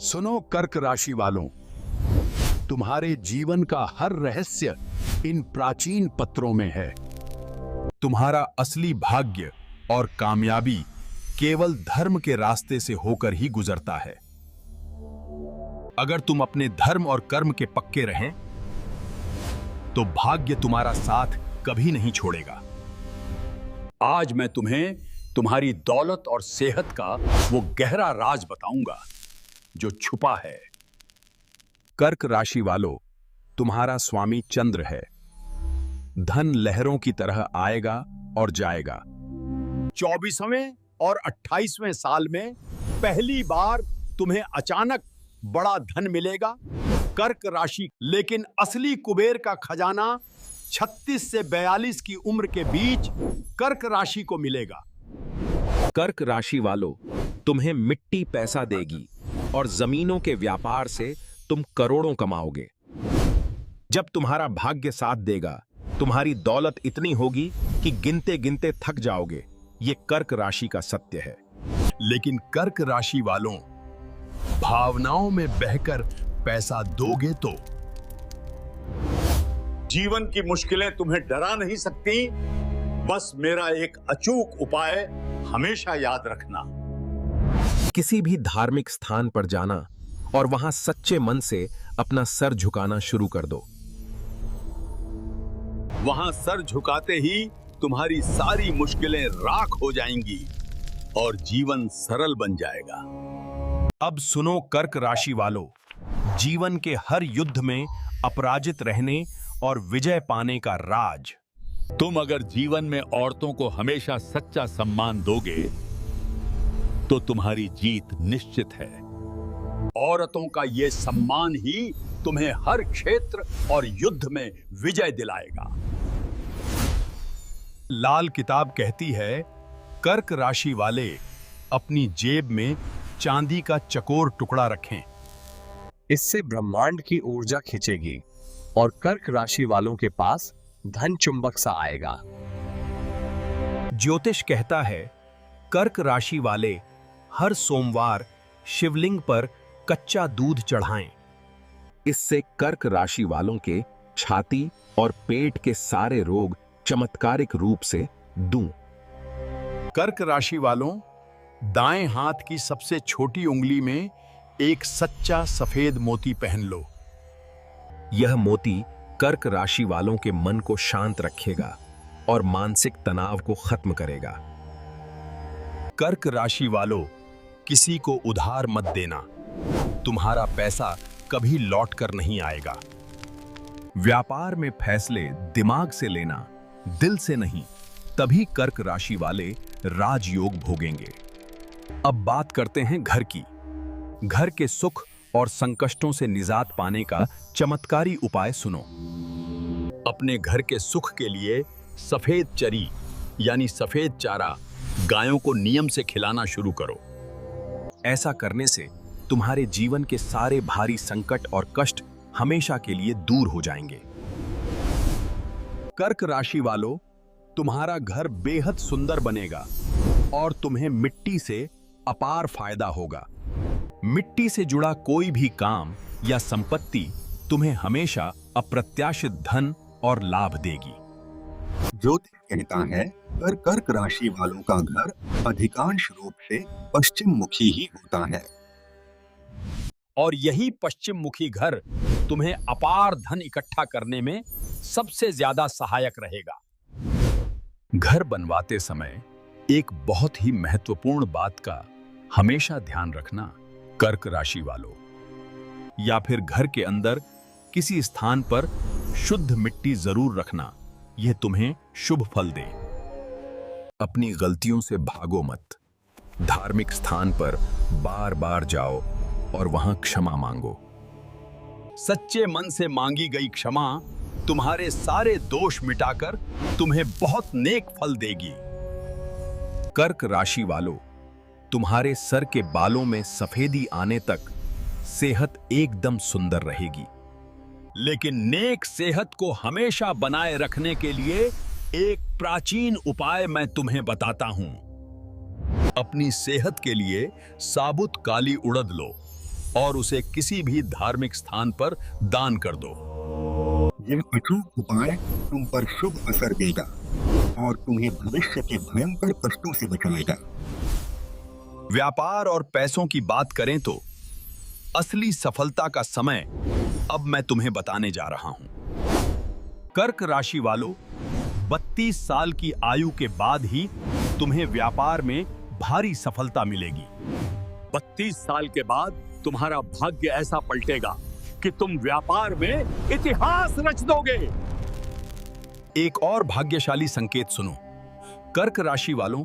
सुनो कर्क राशि वालों, तुम्हारे जीवन का हर रहस्य इन प्राचीन पत्रों में है। तुम्हारा असली भाग्य और कामयाबी केवल धर्म के रास्ते से होकर ही गुजरता है। अगर तुम अपने धर्म और कर्म के पक्के रहें, तो भाग्य तुम्हारा साथ कभी नहीं छोड़ेगा। आज मैं तुम्हें तुम्हारी दौलत और सेहत का वो गहरा राज बताऊंगा जो छुपा है। कर्क राशि वालों, तुम्हारा स्वामी चंद्र है। धन लहरों की तरह आएगा और जाएगा। 24वें और 28वें साल में पहली बार तुम्हें अचानक बड़ा धन मिलेगा। कर्क राशि, लेकिन असली कुबेर का खजाना 36 से 42 की उम्र के बीच कर्क राशि को मिलेगा। कर्क राशि वालों, तुम्हें मिट्टी पैसा देगी और जमीनों के व्यापार से तुम करोड़ों कमाओगे। जब तुम्हारा भाग्य साथ देगा, तुम्हारी दौलत इतनी होगी कि गिनते गिनते थक जाओगे। ये कर्क राशि का सत्य है। लेकिन कर्क राशि वालों, भावनाओं में बहकर पैसा दोगे तो जीवन की मुश्किलें तुम्हें डरा नहीं सकती। बस मेरा एक अचूक उपाय हमेशा याद रखना। किसी भी धार्मिक स्थान पर जाना और वहां सच्चे मन से अपना सर झुकाना शुरू कर दो। वहां सर झुकाते ही तुम्हारी सारी मुश्किलें राख हो जाएंगी और जीवन सरल बन जाएगा। अब सुनो कर्क राशि वालों, जीवन के हर युद्ध में अपराजित रहने और विजय पाने का राज। तुम अगर जीवन में औरतों को हमेशा सच्चा सम्मान दोगे तो तुम्हारी जीत निश्चित है। औरतों का यह सम्मान ही तुम्हें हर क्षेत्र और युद्ध में विजय दिलाएगा। लाल किताब कहती है, कर्क राशि वाले अपनी जेब में चांदी का चकोर टुकड़ा रखें। इससे ब्रह्मांड की ऊर्जा खिंचेगी और कर्क राशि वालों के पास धन चुंबक सा आएगा। ज्योतिष कहता है, कर्क राशि वाले हर सोमवार शिवलिंग पर कच्चा दूध चढ़ाएं। इससे कर्क राशि वालों के छाती और पेट के सारे रोग चमत्कारिक रूप से दूं। कर्क राशि वालों, दाएं हाथ की सबसे छोटी उंगली में एक सच्चा सफेद मोती पहन लो। यह मोती कर्क राशि वालों के मन को शांत रखेगा और मानसिक तनाव को खत्म करेगा। कर्क राशि वालों, किसी को उधार मत देना। तुम्हारा पैसा कभी लौट कर नहीं आएगा। व्यापार में फैसले दिमाग से लेना, दिल से नहीं, तभी कर्क राशि वाले राजयोग भोगेंगे। अब बात करते हैं घर की। घर के सुख और संकष्टों से निजात पाने का चमत्कारी उपाय सुनो। अपने घर के सुख के लिए सफेद चरी यानी सफेद चारा गायों को नियम से खिलाना शुरू करो। ऐसा करने से तुम्हारे जीवन के सारे भारी संकट और कष्ट हमेशा के लिए दूर हो जाएंगे। कर्क राशि वालों, तुम्हारा घर बेहद सुंदर बनेगा और तुम्हें मिट्टी से अपार फायदा होगा। मिट्टी से जुड़ा कोई भी काम या संपत्ति तुम्हें हमेशा अप्रत्याशित धन और लाभ देगी। ज्योतिष कहता है, कर्क राशि वालों का घर अधिकांश रूप से पश्चिम मुखी ही होता है और यही पश्चिम मुखी घर तुम्हें अपार धन इकट्ठा करने में सबसे ज्यादा सहायक रहेगा। घर बनवाते समय एक बहुत ही महत्वपूर्ण बात का हमेशा ध्यान रखना कर्क राशि वालों, या फिर घर के अंदर किसी स्थान पर शुद्ध मिट्टी जरूर रखना। यह तुम्हें शुभ फल दे। अपनी गलतियों से भागो मत। धार्मिक स्थान पर बार बार जाओ और वहां क्षमा मांगो। सच्चे मन से मांगी गई क्षमा तुम्हारे सारे दोष मिटाकर तुम्हें बहुत नेक फल देगी। कर्क राशि वालों, तुम्हारे सर के बालों में सफेदी आने तक सेहत एकदम सुंदर रहेगी। लेकिन नेक सेहत को हमेशा बनाए रखने के लिए एक प्राचीन उपाय मैं तुम्हें बताता हूं। अपनी सेहत के लिए साबुत काली उड़द लो और उसे किसी भी धार्मिक स्थान पर दान कर दो। यह अचूक उपाय तुम पर शुभ असर देगा और तुम्हें भविष्य के भयंकर कष्टों से बचाएगा। व्यापार और पैसों की बात करें तो असली सफलता का समय अब मैं तुम्हें बताने जा रहा हूं। कर्क राशि वालों, 32 साल की आयु के बाद ही तुम्हें व्यापार में भारी सफलता मिलेगी। 32 साल के बाद तुम्हारा भाग्य ऐसा पलटेगा कि तुम व्यापार में इतिहास रच दोगे। एक और भाग्यशाली संकेत सुनो। कर्क राशि वालों,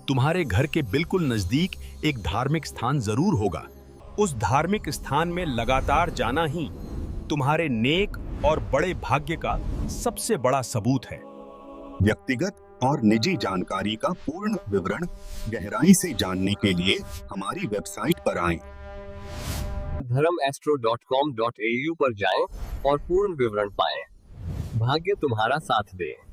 तुम्हारे घर के बिल्कुल नजदीक एक धार्मिक स्थान जरूर होगा। उस धार्मिक स्थान में लगातार जाना ही तुम्हारे नेक और बड़े भाग्य का सबसे बड़ा सबूत है। व्यक्तिगत और निजी जानकारी का पूर्ण विवरण गहराई से जानने के लिए हमारी वेबसाइट पर आएं। धर्मएस्ट्रो.com.au पर जाएं और पूर्ण विवरण पाएं। भाग्य तुम्हारा साथ दे।